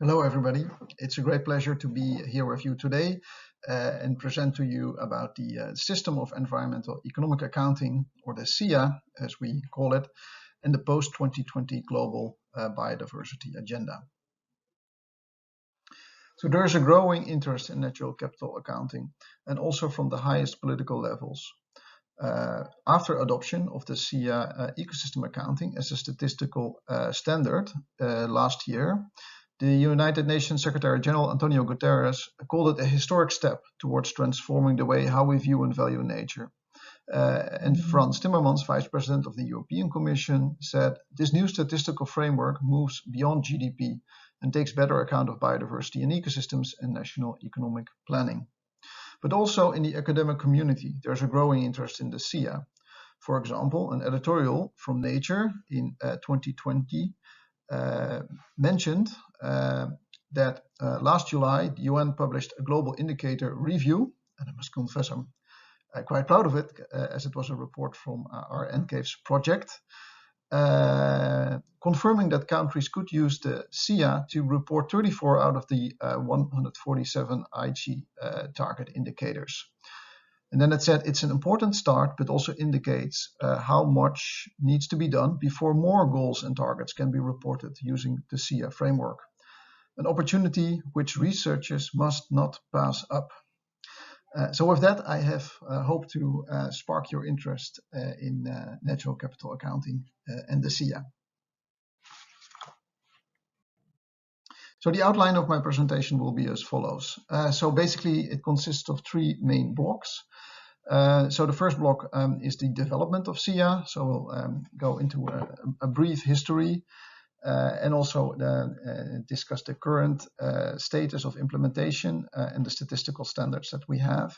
Hello, everybody. It's a great pleasure to be here with you today and present to you about the System of Environmental Economic Accounting, or the SEEA, as we call it, and the post-2020 global biodiversity agenda. So there's a growing interest in natural capital accounting, and also from the highest political levels. After adoption of the SEEA ecosystem accounting as a statistical standard last year, the United Nations Secretary General Antonio Guterres called it a historic step towards transforming the way how we view and value nature. And Frans Timmermans, Vice President of the European Commission, said this new statistical framework moves beyond GDP and takes better account of biodiversity and ecosystems and national economic planning. But also in the academic community, there's a growing interest in the SEEA. For example, an editorial from Nature in 2020 mentioned that last July, the UN published a global indicator review, and I must confess I'm quite proud of it, as it was a report from our NCAVES project, confirming that countries could use the SEEA to report 34 out of the 147 IG target indicators. And then it said it's an important start, but also indicates how much needs to be done before more goals and targets can be reported using the SEEA framework. An opportunity which researchers must not pass up. So with that, I have hoped to spark your interest in natural capital accounting and the SEEA. So the outline of my presentation will be as follows. So basically, it consists of three main blocks. So the first block is the development of SEEA. So we'll go into a brief history and also discuss the current status of implementation and the statistical standards that we have.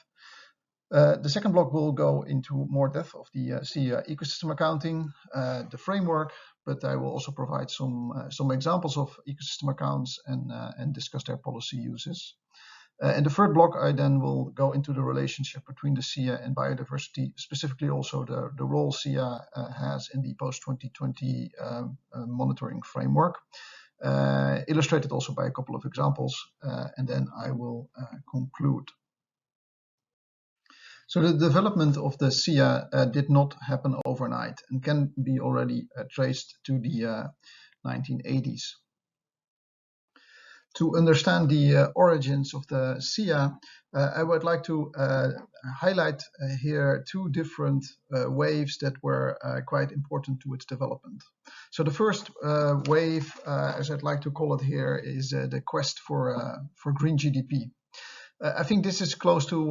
The second block will go into more depth of the SEEA ecosystem accounting, the framework, but I will also provide some examples of ecosystem accounts and discuss their policy uses. And the third block, I then will go into the relationship between the SEEA and biodiversity, specifically also the role SEEA has in the post-2020 monitoring framework, illustrated also by a couple of examples, and then I will conclude. So the development of the SEEA did not happen overnight and can be already traced to the 1980s. To understand the origins of the SEEA, I would like to highlight here two different waves that were quite important to its development. So the first wave, as I'd like to call it here, is the quest for green GDP. I think this is close to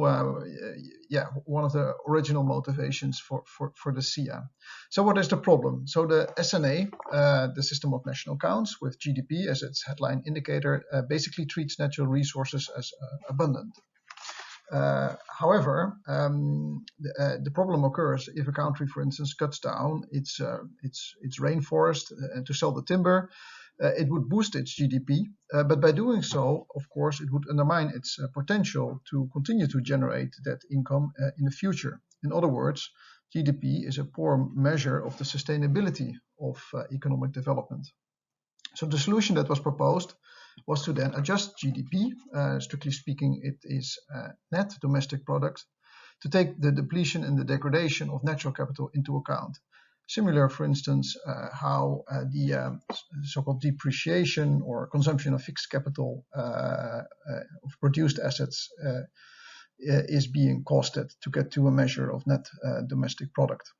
one of the original motivations for the SEEA. So what is the problem? So the SNA, the System of National Accounts, with GDP as its headline indicator, basically treats natural resources as abundant. However, the problem occurs if a country, for instance, cuts down its rainforest to sell the timber. It would boost its GDP, but by doing so, of course, it would undermine its potential to continue to generate that income in the future. In other words, GDP is a poor measure of the sustainability of economic development. So the solution that was proposed was to then adjust GDP, strictly speaking, it is net domestic product, to take the depletion and the degradation of natural capital into account. Similar, for instance, how the so-called depreciation or consumption of fixed capital of produced assets is being costed to get to a measure of net domestic product.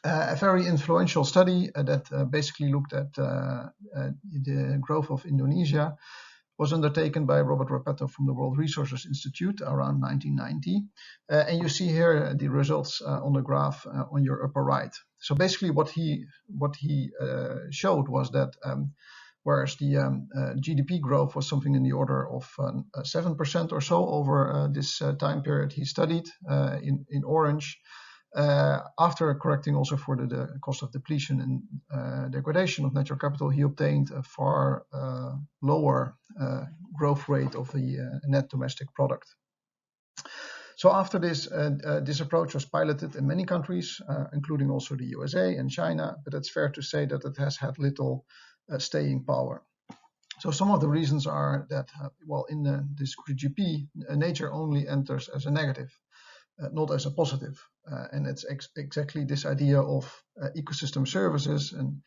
A very influential study that basically looked at the growth of Indonesia was undertaken by Robert Repetto from the World Resources Institute around 1990. And you see here the results on the graph on your upper right. So basically what he showed was that whereas the GDP growth was something in the order of 7% or so over this time period he studied in orange, after correcting also for the cost of depletion and degradation of natural capital, he obtained a far lower growth rate of the net domestic product. So after this, this approach was piloted in many countries, including also the USA and China, but it's fair to say that it has had little staying power. So some of the reasons are that, well, in this GDP, nature only enters as a negative, not as a positive. And it's exactly this idea of ecosystem services and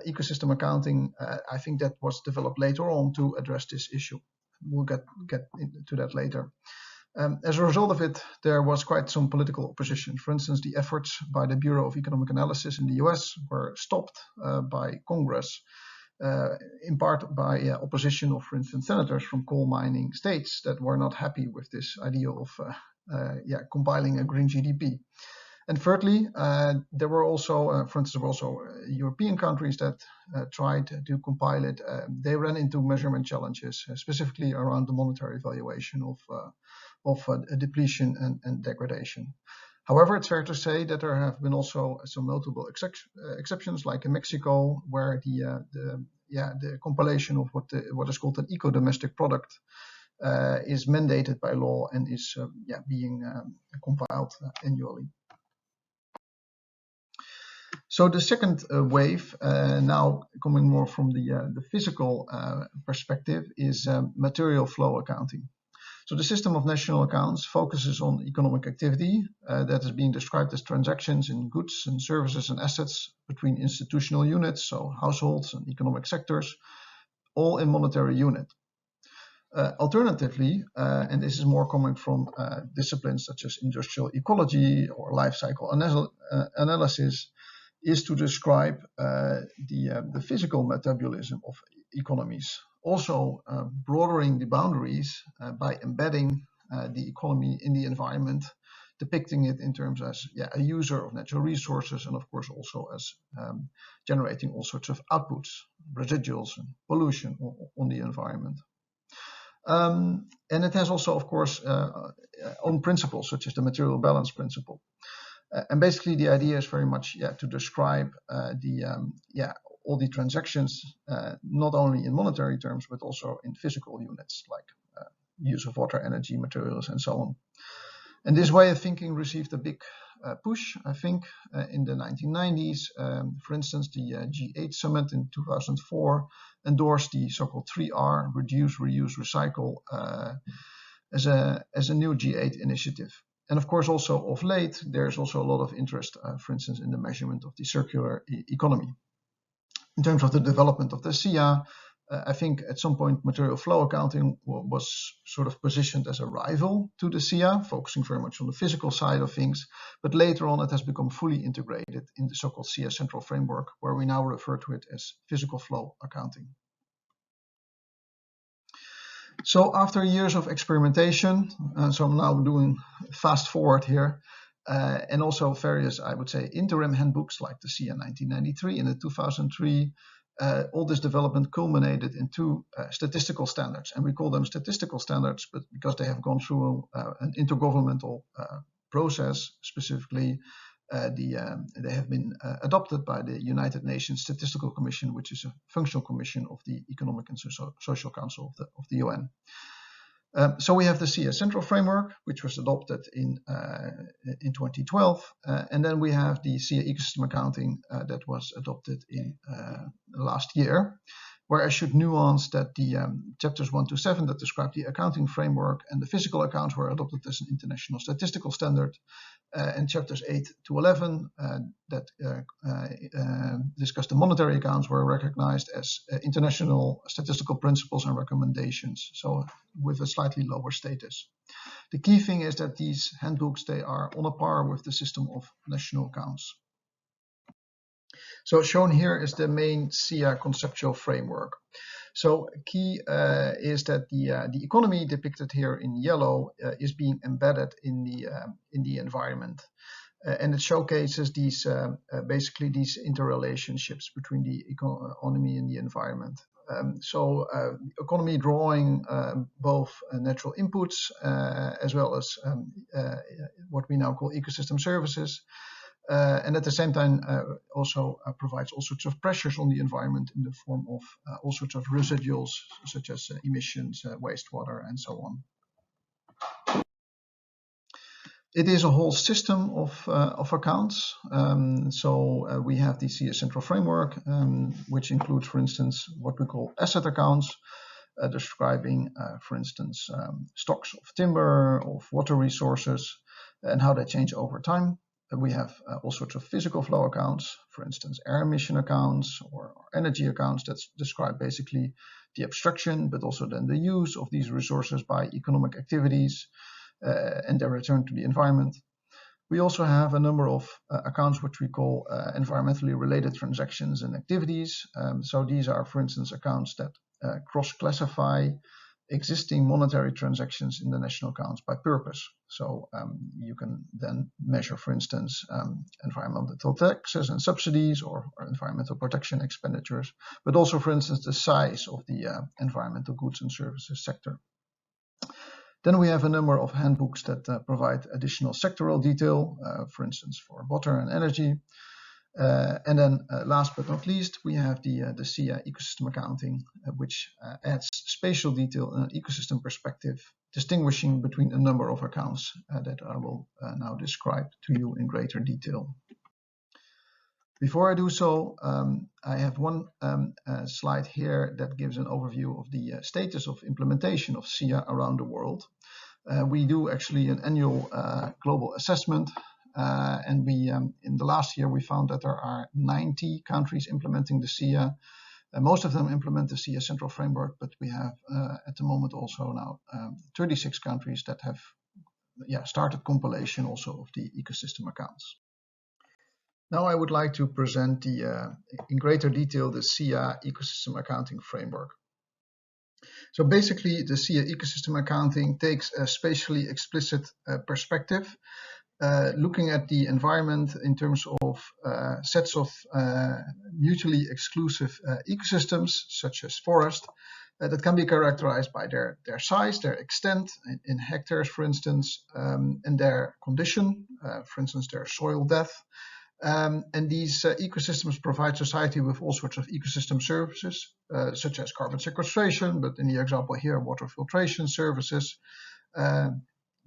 ecosystem accounting. I think that was developed later on to address this issue. We'll get into that later. As a result of it, there was quite some political opposition. For instance, the efforts by the Bureau of Economic Analysis in the US were stopped by Congress, in part by opposition of, for instance, senators from coal mining states that were not happy with this idea of compiling a green GDP. And thirdly, there were also, for instance, there were also European countries that tried to compile it. They ran into measurement challenges, specifically around the monetary valuation of depletion and degradation. However, it's fair to say that there have been also some notable exceptions, like in Mexico, where the compilation of what is called an eco-domestic product is mandated by law and is being compiled annually. So the second wave, now coming more from the physical perspective, is material flow accounting. So the system of national accounts focuses on economic activity that is being described as transactions in goods and services and assets between institutional units, so households and economic sectors, all in monetary unit. Alternatively, and this is more coming from disciplines such as industrial ecology or life cycle analysis, is to describe the physical metabolism of economies, also broadening the boundaries by embedding the economy in the environment, depicting it in terms as a user of natural resources, and of course also as generating all sorts of outputs, residuals and pollution on the environment. And it has also, of course, own principles, such as the material balance principle. And basically the idea is very much to describe all the transactions, not only in monetary terms, but also in physical units, like use of water, energy, materials, and so on. And this way of thinking received a big push, I think, in the 1990s. For instance, the G8 summit in 2004 endorsed the so-called 3R, reduce, reuse, recycle, as a new G8 initiative. And of course, also of late, there's also a lot of interest, for instance, in the measurement of the circular economy. In terms of the development of the SEEA, I think at some point material flow accounting was sort of positioned as a rival to the SEEA, focusing very much on the physical side of things. But later on, it has become fully integrated in the so-called SEEA central framework, where we now refer to it as physical flow accounting. So after years of experimentation, so I'm now doing fast forward here, and also various, I would say, interim handbooks like the SEEA 1993 and the 2003, all this development culminated in two statistical standards. And we call them statistical standards, but because they have gone through an intergovernmental process, specifically, they have been adopted by the United Nations Statistical Commission, which is a functional commission of the Economic and Social Council of the UN. So we have the SEEA Central Framework, which was adopted in 2012, and then we have the SEEA Ecosystem Accounting that was adopted in last year, where I should nuance that the chapters 1 to 7 that describe the accounting framework and the physical accounts were adopted as an international statistical standard, and chapters 8 to 11 that discuss the monetary accounts were recognized as international statistical principles and recommendations, so with a slightly lower status. The key thing is that these handbooks, they are on a par with the system of national accounts. So shown here is the main SEEA conceptual framework. So key is that the economy depicted here in yellow is being embedded in the environment, and it showcases these basically these interrelationships between the economy and the environment. So economy drawing both natural inputs as well as what we now call ecosystem services. And at the same time, also provides all sorts of pressures on the environment in the form of all sorts of residuals, such as emissions, wastewater, and so on. It is a whole system of accounts. We have the SEEA Central Framework, which includes, for instance, what we call asset accounts, describing, for instance, stocks of timber, of water resources, and how they change over time. We have all sorts of physical flow accounts, for instance, air emission accounts or energy accounts that describe basically the abstraction, but also then the use of these resources by economic activities and their return to the environment. We also have a number of accounts which we call environmentally related transactions and activities. So these are, for instance, accounts that cross-classify existing monetary transactions in the national accounts by purpose. So you can then measure, for instance, environmental taxes and subsidies or environmental protection expenditures, but also, for instance, the size of the environmental goods and services sector. Then we have a number of handbooks that provide additional sectoral detail, for instance, for water and energy. And then last but not least, we have the SEEA ecosystem accounting, which adds spatial detail in an ecosystem perspective, distinguishing between a number of accounts that I will now describe to you in greater detail. Before I do so, I have one slide here that gives an overview of the status of implementation of SEEA around the world. We do actually an annual global assessment. And we, in the last year, we found that there are 90 countries implementing the SEEA. Most of them implement the SEEA Central Framework, but we have at the moment also now 36 countries that have started compilation also of the ecosystem accounts. Now I would like to present in greater detail the SEEA ecosystem accounting framework. So basically, the SEEA ecosystem accounting takes a spatially explicit perspective, looking at the environment in terms of sets of mutually exclusive ecosystems, such as forest, that can be characterized by their size, their extent in hectares, for instance, and their condition, for instance, their soil depth. And these ecosystems provide society with all sorts of ecosystem services, such as carbon sequestration, but in the example here, water filtration services,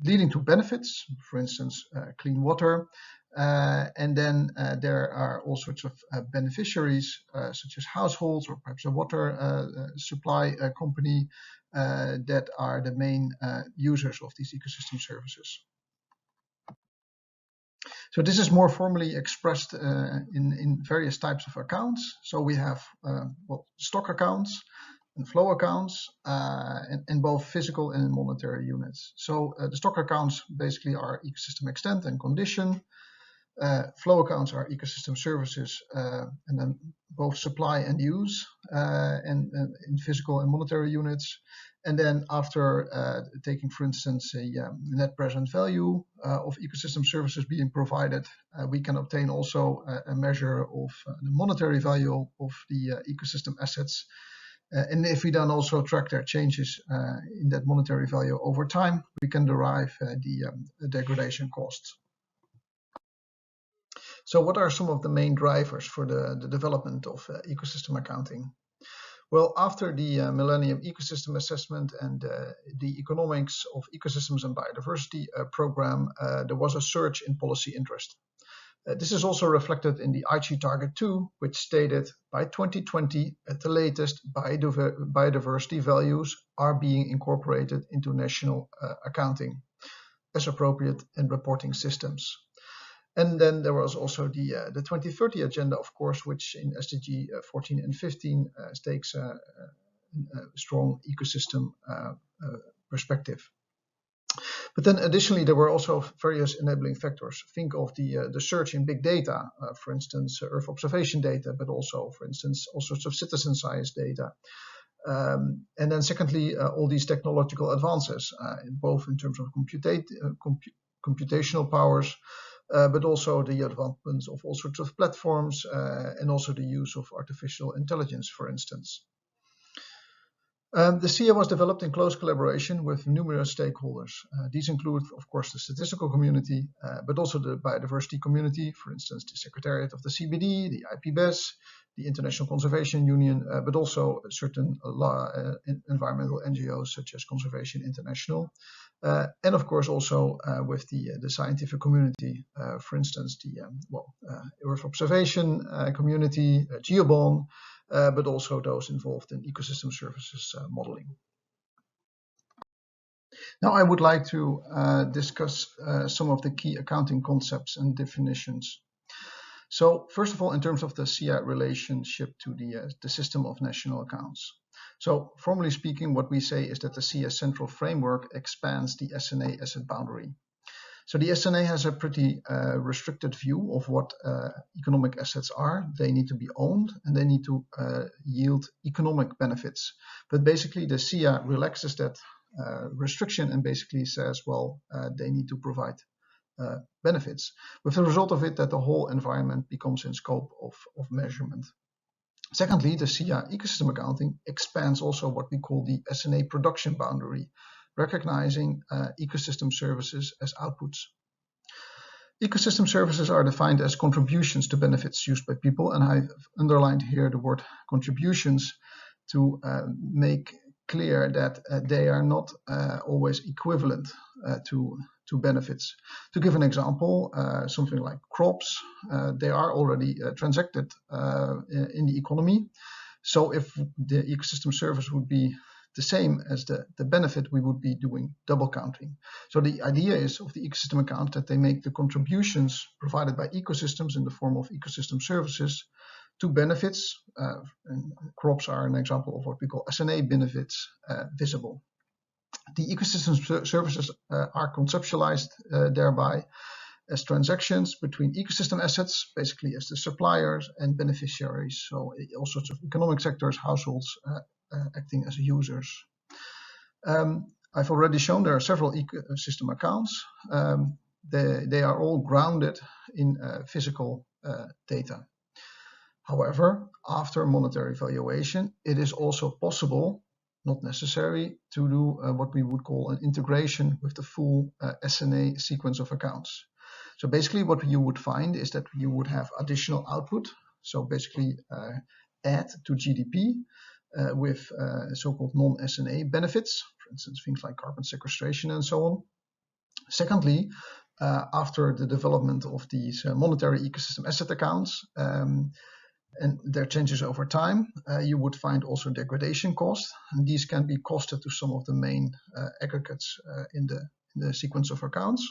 leading to benefits, for instance, clean water. And then there are all sorts of beneficiaries, such as households or perhaps a water supply company that are the main users of these ecosystem services. So this is more formally expressed in various types of accounts. So we have stock accounts and flow accounts in both physical and monetary units. So the stock accounts basically are ecosystem extent and condition. Flow accounts are ecosystem services and then both supply and use and in physical and monetary units. And then after taking, for instance, a net present value of ecosystem services being provided, we can obtain also a measure of the monetary value of the ecosystem assets. And if we then also track their changes in that monetary value over time, we can derive the degradation costs. So what are some of the main drivers for the development of ecosystem accounting? Well, after the Millennium Ecosystem Assessment and the Economics of Ecosystems and Biodiversity program, there was a surge in policy interest. This is also reflected in the IG Target 2, which stated by 2020 at the latest, biodiversity values are being incorporated into national accounting as appropriate in reporting systems. And then there was also the 2030 agenda, of course, which in SDG 14 and 15 takes a strong ecosystem perspective. But then additionally, there were also various enabling factors. Think of the surge in big data, for instance, Earth observation data, but also, for instance, all sorts of citizen science data. And then secondly, all these technological advances, both in terms of computational powers, but also the advancements of all sorts of platforms and also the use of artificial intelligence, for instance. The SEEA was developed in close collaboration with numerous stakeholders. These include, of course, the statistical community, but also the biodiversity community, for instance, the Secretariat of the CBD, the IPBES, the International Conservation Union, but also certain environmental NGOs such as Conservation International, and of course also with the scientific community, for instance, the Earth observation community, GeoBon, but also those involved in ecosystem services modeling. Now I would like to discuss some of the key accounting concepts and definitions. So first of all, in terms of the SEEA relationship to the system of national accounts. So formally speaking, what we say is that the SEEA central framework expands the SNA asset boundary. So the SNA has a pretty restricted view of what economic assets are. They need to be owned and they need to yield economic benefits. But basically the SEEA relaxes that restriction and basically says, well, they need to provide benefits, with the result of it that the whole environment becomes in scope of measurement. Secondly, the SEEA ecosystem accounting expands also what we call the SNA production boundary, recognizing ecosystem services as outputs. Ecosystem services are defined as contributions to benefits used by people, and I've underlined here the word contributions to make clear that they are not always equivalent to benefits. To give an example, something like crops, they are already transacted in the economy. So if the ecosystem service would be the same as the benefit, we would be doing double counting. So the idea is of the ecosystem account that they make the contributions provided by ecosystems in the form of ecosystem services to benefits, and crops are an example of what we call SNA benefits, visible. The ecosystem services are conceptualized thereby as transactions between ecosystem assets, basically as the suppliers and beneficiaries, so all sorts of economic sectors, households acting as users. I've already shown there are several ecosystem accounts. They are all grounded in physical data. However, after monetary valuation, it is also possible, not necessary, to do what we would call an integration with the full SNA sequence of accounts. So basically what you would find is that you would have additional output, so basically add to GDP with so-called non-SNA benefits, for instance, things like carbon sequestration and so on. Secondly, after the development of these monetary ecosystem asset accounts, and their changes over time, you would find also degradation costs, and these can be costed to some of the main aggregates in the sequence of accounts.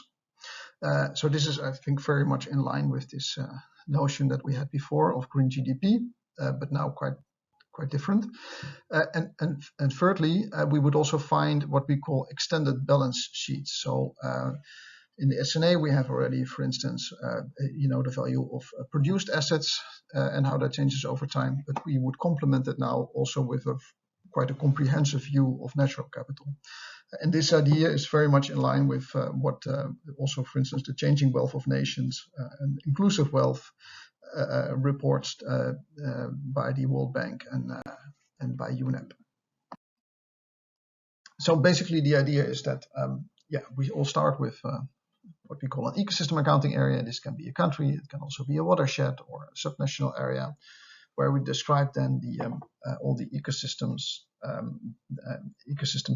So this is, I think, very much in line with this notion that we had before of green GDP, but now quite different. And thirdly, we would also find what we call extended balance sheets. So in the SNA, we have already, for instance, the value of produced assets and how that changes over time. But we would complement it now also with quite a comprehensive view of natural capital. And this idea is very much in line with what also, for instance, the Changing Wealth of Nations and Inclusive Wealth reports by the World Bank and by UNEP. So basically, the idea is that we all start with what we call an ecosystem accounting area. This can be a country, it can also be a watershed or a subnational area, where we describe then all the ecosystems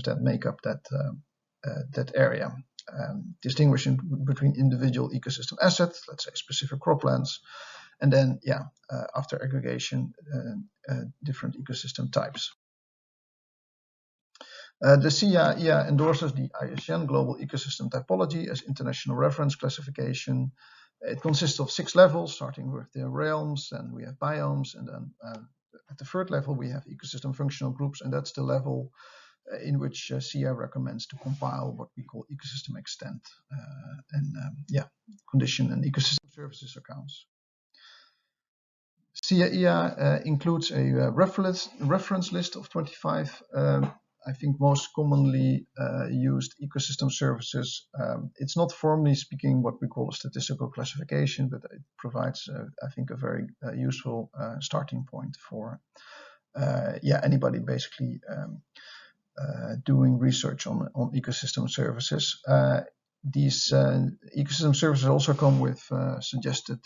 that make up that area, distinguishing between individual ecosystem assets, let's say specific croplands, and then after aggregation, different ecosystem types. The SEEA EA endorses the IUCN Global Ecosystem Typology as international reference classification. It consists of 6 levels, starting with the realms, and we have biomes, and then at the third level we have ecosystem functional groups, and that's the level in which SEEA recommends to compile what we call ecosystem extent condition and ecosystem services accounts. SEEA EA includes a reference list of 25 I think most commonly used ecosystem services. It's not formally speaking what we call a statistical classification, but it provides, I think, a very useful starting point for anybody basically doing research on ecosystem services. These ecosystem services also come with suggested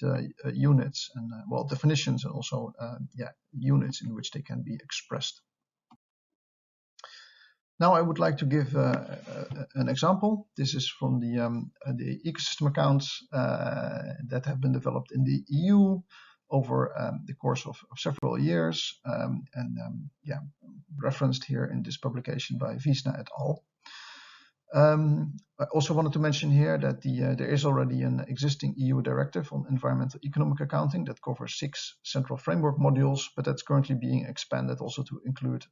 units and well, definitions, and also units in which they can be expressed. Now I would like to give an example. This is from the ecosystem accounts that have been developed in the EU over the course of several years, referenced here in this publication by Wiesner et al. I also wanted to mention here that there is already an existing EU directive on environmental economic accounting that covers 6 central framework modules, but that's currently being expanded also to include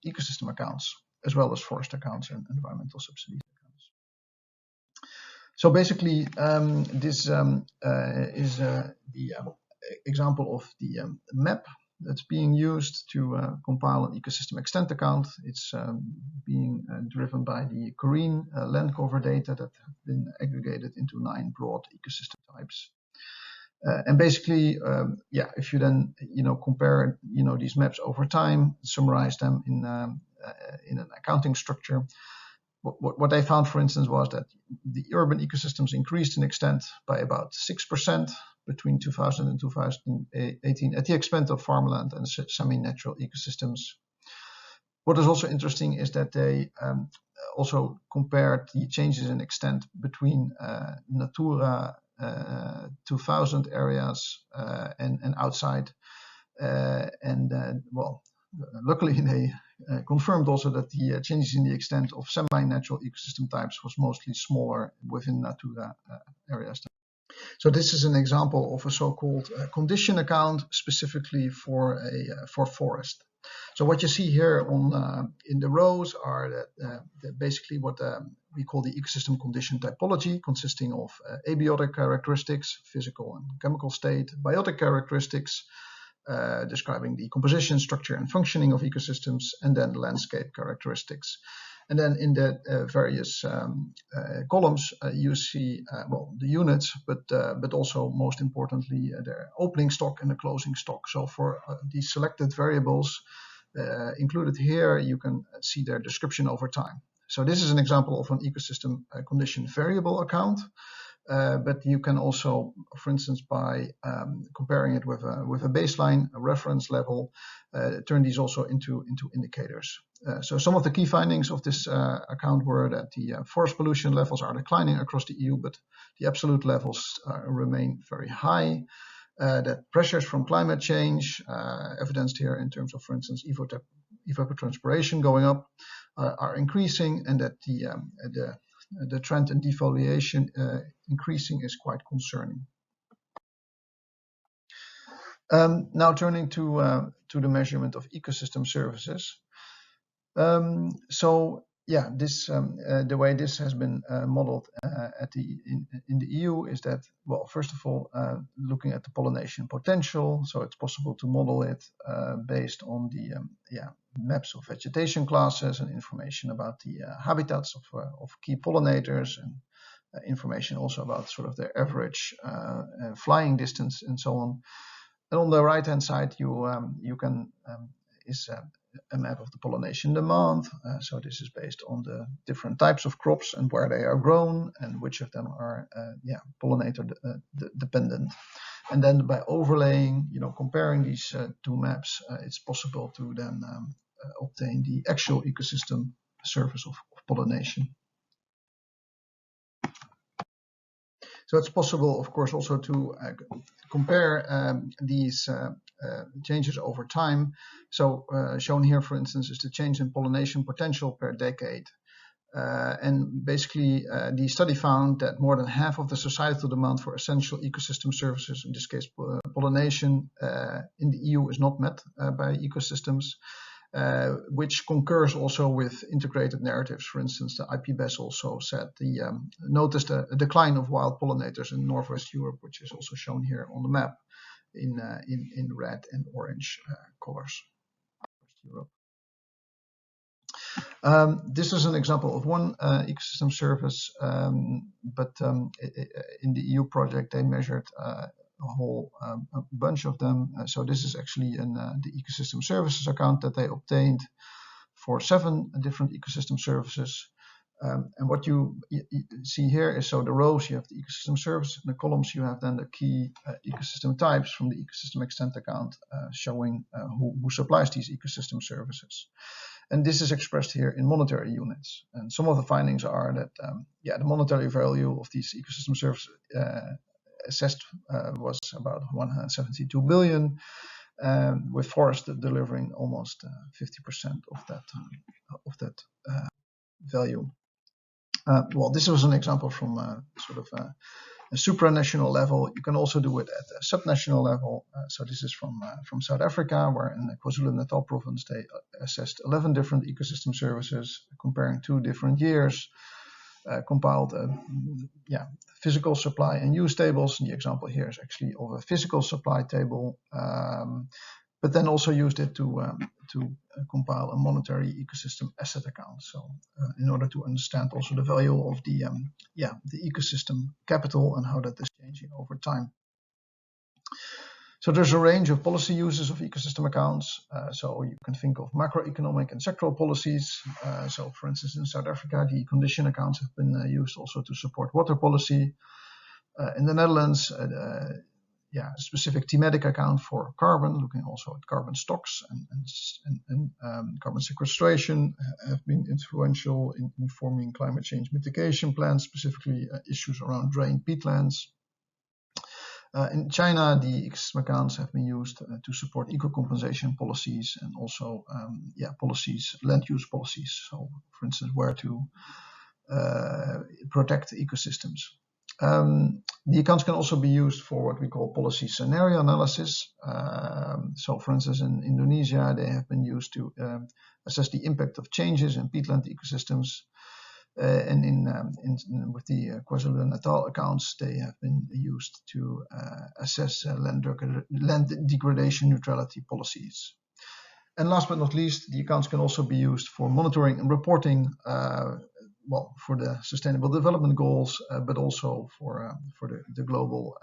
ecosystem accounts, as well as forest accounts and environmental subsidies accounts. So basically, this is the example of the map that's being used to compile an ecosystem extent account. It's being driven by the herein land cover data that have been aggregated into 9 broad ecosystem types. And basically, if you then compare these maps over time, summarize them in an accounting structure, what I found, for instance, was that the urban ecosystems increased in extent by about 6% between 2000 and 2018 at the expense of farmland and semi-natural ecosystems. What is also interesting is that they also compared the changes in extent between Natura 2000 areas and outside, luckily they confirmed also that the changes in the extent of semi-natural ecosystem types was mostly smaller within Natura areas. So this is an example of a so-called condition account specifically for forest. So what you see here on in the rows are basically what we call the ecosystem condition typology, consisting of abiotic characteristics, physical and chemical state, biotic characteristics, describing the composition, structure, and functioning of ecosystems, and then landscape characteristics. And then in the various columns, you see the units, but also most importantly their opening stock and the closing stock. So for these selected variables included here, you can see their description over time. So this is an example of an ecosystem condition variable account. But you can also, for instance, by comparing it with a baseline, a reference level, turn these also into indicators. So some of the key findings of this account were that the forest pollution levels are declining across the EU, but the absolute levels remain very high. That pressures from climate change, evidenced here in terms of, for instance, evapotranspiration going up, are increasing, and that the trend in defoliation increasing is quite concerning. Now turning to the measurement of ecosystem services. This the way this has been modeled in the EU is that, well, first of all, looking at the pollination potential. So it's possible to model it based on the maps of vegetation classes and information about the habitats of key pollinators, and information also about sort of their average flying distance and so on. And on the right hand side, you can is a map of the pollination demand. So this is based on the different types of crops and where they are grown and which of them are pollinator dependent. And then by overlaying, comparing these two maps, it's possible to then obtain the actual ecosystem service of pollination. So it's possible, of course, also to compare these changes over time. So shown here, for instance, is the change in pollination potential per decade. And basically, the study found that more than half of the societal demand for essential ecosystem services, in this case pollination, in the EU is not met by ecosystems. Which concurs also with integrated narratives. For instance, the IPBES also said noticed a decline of wild pollinators in Northwest Europe, which is also shown here on the map in red and orange colors. Europe. This is an example of one ecosystem service, but in the EU project they measured a whole bunch of them. So this is actually the ecosystem services account that they obtained for 7 different ecosystem services. And what you see here is, so the rows you have the ecosystem service, and the columns you have then the key ecosystem types from the ecosystem extent account, showing who supplies these ecosystem services. And this is expressed here in monetary units. And some of the findings are that the monetary value of these ecosystem services assessed was about 172 billion, with forest delivering almost 50% of that value. Well, this was an example from sort of a supranational level. You can also do it at a subnational level. So this is from South Africa, where in the KwaZulu-Natal province they assessed 11 different ecosystem services, comparing 2 different years, compiled physical supply and use tables. And the example here is actually of a physical supply table, but then also used it to compile a monetary ecosystem asset account. So in order to understand also the value of the ecosystem capital and how that is changing over time. So there's a range of policy uses of ecosystem accounts. So you can think of macroeconomic and sectoral policies. So for instance, in South Africa, the condition accounts have been used also to support water policy. In the Netherlands, a specific thematic account for carbon, looking also at carbon stocks and carbon sequestration, have been influential in informing climate change mitigation plans, specifically issues around drained peatlands. In China, the ecosystem accounts have been used to support eco-compensation policies and also policies, land use policies. So, for instance, where to protect ecosystems. The accounts can also be used for what we call policy scenario analysis. So, for instance, in Indonesia, they have been used to assess the impact of changes in peatland ecosystems. And with the KwaZulu-Natal accounts, they have been used to assess land degradation neutrality policies. And last but not least, the accounts can also be used for monitoring and reporting, for the Sustainable Development Goals, but also for the global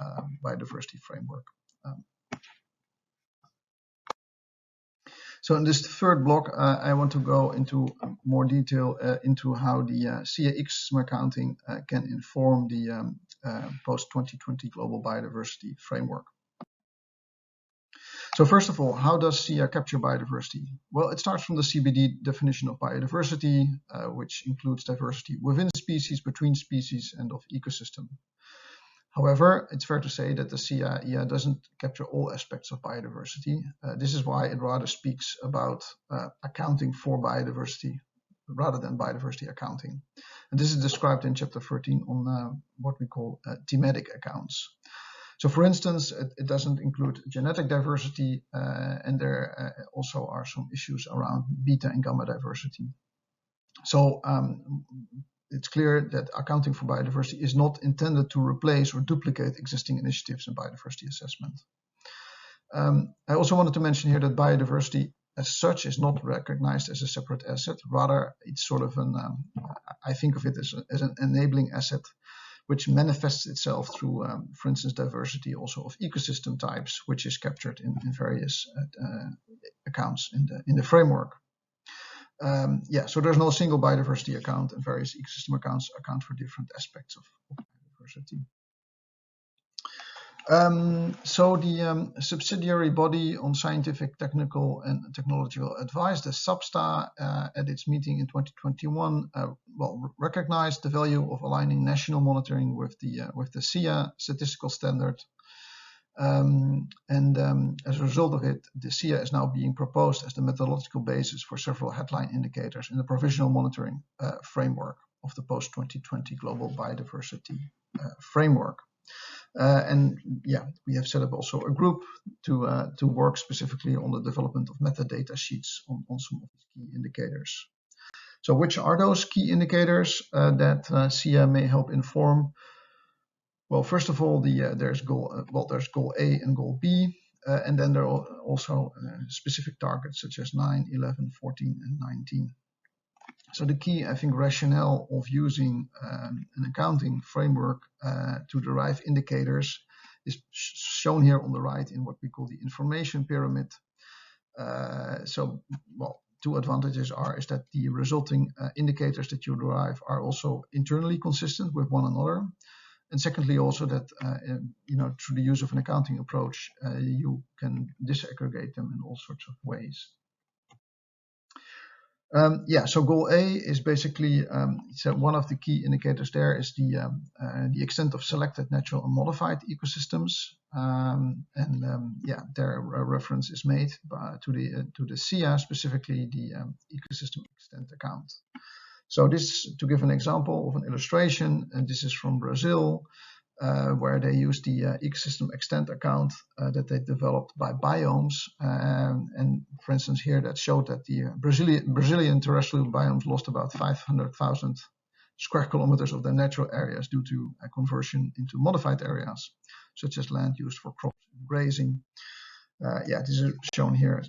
biodiversity framework. So in this third block, I want to go into more detail into how the SEEA ecosystem accounting can inform the post-2020 global biodiversity framework. So first of all, how does SEEA capture biodiversity? Well, it starts from the CBD definition of biodiversity, which includes diversity within species, between species, and of ecosystem. However, it's fair to say that the SEEA EA doesn't capture all aspects of biodiversity. This is why it rather speaks about accounting for biodiversity rather than biodiversity accounting. And this is described in chapter 13 on what we call thematic accounts. So for instance, it doesn't include genetic diversity, and there also are some issues around beta and gamma diversity. So it's clear that accounting for biodiversity is not intended to replace or duplicate existing initiatives in biodiversity assessment. I also wanted to mention here that biodiversity as such is not recognized as a separate asset. Rather, it's sort of I think of it as an enabling asset, which manifests itself through, for instance, diversity also of ecosystem types, which is captured in various accounts in the framework. So there's no single biodiversity account, and various ecosystem accounts account for different aspects of biodiversity. So the subsidiary body on scientific, technical, and technological advice, the SAPSTA, at its meeting in 2021, recognized the value of aligning national monitoring with the SEEA statistical standard. As a result of it, the SEEA is now being proposed as the methodological basis for several headline indicators in the provisional monitoring framework of the post-2020 global biodiversity framework. We have set up also a group to work specifically on the development of metadata sheets on some of these key indicators. So which are those key indicators that SEEA may help inform? Well, first of all, there's goal A and goal B, and then there are also specific targets such as 9, 11, 14, and 19. So the key, I think, rationale of using an accounting framework to derive indicators is shown here on the right in what we call the information pyramid. two advantages is that the resulting indicators that you derive are also internally consistent with one another. And secondly, also that through the use of an accounting approach, you can disaggregate them in all sorts of ways. So goal A is basically so one of the key indicators there is the extent of selected natural and modified ecosystems, there a reference is made to the SEEA, specifically the ecosystem extent account. So this, to give an example of an illustration, and this is from Brazil, where they use the ecosystem extent account that they developed by biomes. And for instance, here that showed that the Brazilian terrestrial biomes lost about 500,000 square kilometers of their natural areas due to a conversion into modified areas, such as land used for crops and grazing. This is shown here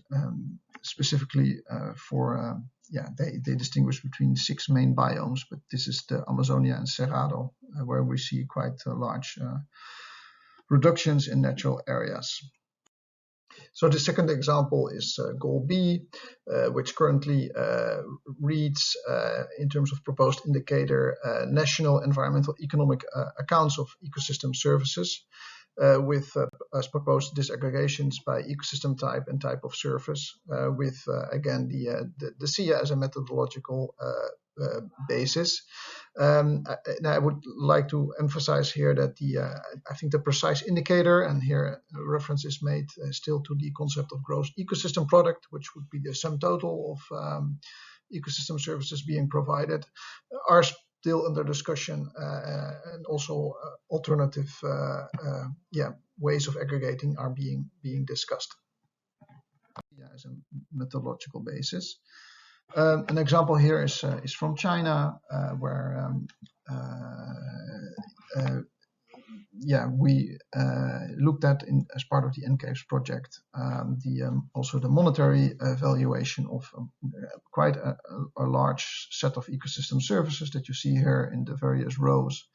specifically they distinguish between 6 main biomes, but this is the Amazonia and Cerrado, where we see quite large reductions in natural areas. So the second example is goal B, which currently reads in terms of proposed indicator national environmental economic accounts of ecosystem services, with as proposed disaggregations by ecosystem type and type of service, with again the SEEA as a methodological basis. I would like to emphasize here that I think the precise indicator, and here a reference is made still to the concept of gross ecosystem product, which would be the sum total of ecosystem services being provided, are still under discussion, and also alternative ways of aggregating are being discussed as a methodological basis. An example here is from China, where we looked at as part of the NCAPES project also the monetary valuation of quite a large set of ecosystem services that you see here in the various rows,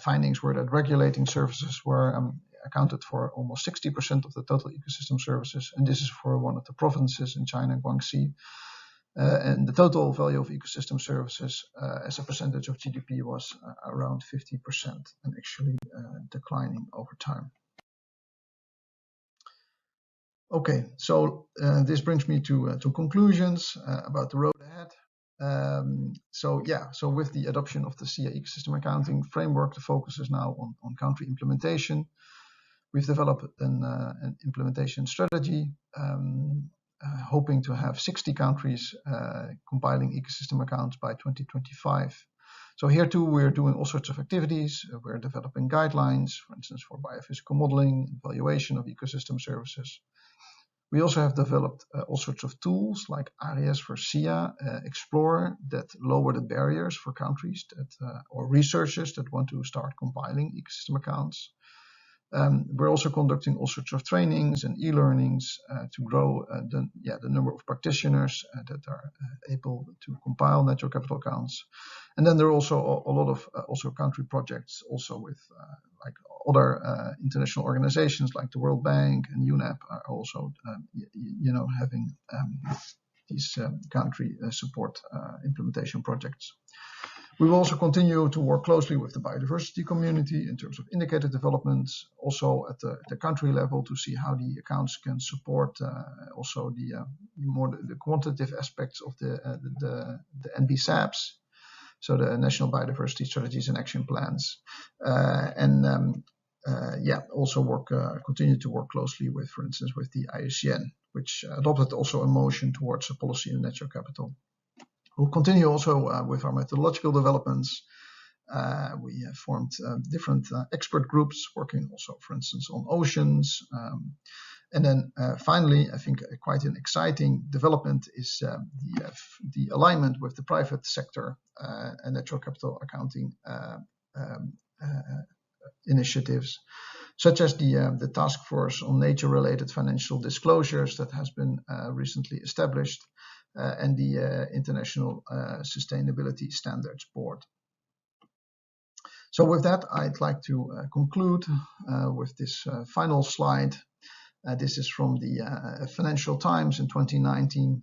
findings were that regulating services were accounted for almost 60% of the total ecosystem services, and this is for one of the provinces in China, Guangxi. And the total value of ecosystem services as a percentage of GDP was around 50%, and actually declining over time. Okay, so this brings me to conclusions about the road ahead. So with the adoption of the SEEA ecosystem accounting framework, the focus is now on country implementation. We've developed an implementation strategy, hoping to have 60 countries compiling ecosystem accounts by 2025. So here too, we're doing all sorts of activities. We're developing guidelines, for instance, for biophysical modeling, evaluation of ecosystem services. We also have developed all sorts of tools like ARIES for SEEA, Explorer, that lower the barriers for countries or researchers that want to start compiling ecosystem accounts. We're also conducting all sorts of trainings and e-learnings to grow the number of practitioners that are able to compile natural capital accounts. And then there are also a lot of country projects also with like other international organizations like the World Bank and UNEP are also having these country support implementation projects. We will also continue to work closely with the biodiversity community in terms of indicator developments, also at the country level, to see how the accounts can support also the quantitative aspects of the NBSAPs, so the National Biodiversity Strategies and Action Plans, also continue to work closely with, for instance, with the IUCN, which adopted also a motion towards a policy in natural capital. We'll continue also with our methodological developments. We have formed different expert groups working also, for instance, on oceans. And then finally, I think quite an exciting development is the alignment with the private sector and natural capital accounting initiatives, such as the Task Force on Nature-Related Financial Disclosures that has been recently established, and the International Sustainability Standards Board. So with that, I'd like to conclude with this final slide. This is from the Financial Times in 2019,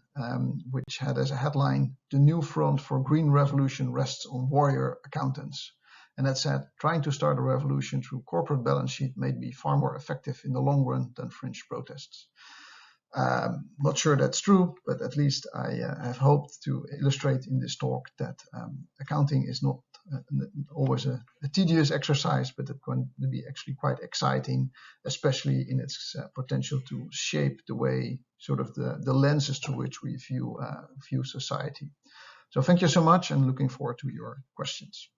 which had as a headline, "The new front for green revolution rests on warrior accountants." And that said, trying to start a revolution through corporate balance sheet may be far more effective in the long run than fringe protests. Not sure that's true, but at least I have hoped to illustrate in this talk that accounting is not always a tedious exercise, but it can be actually quite exciting, especially in its potential to shape the way, sort of the lenses through which we view society. So thank you so much, and looking forward to your questions.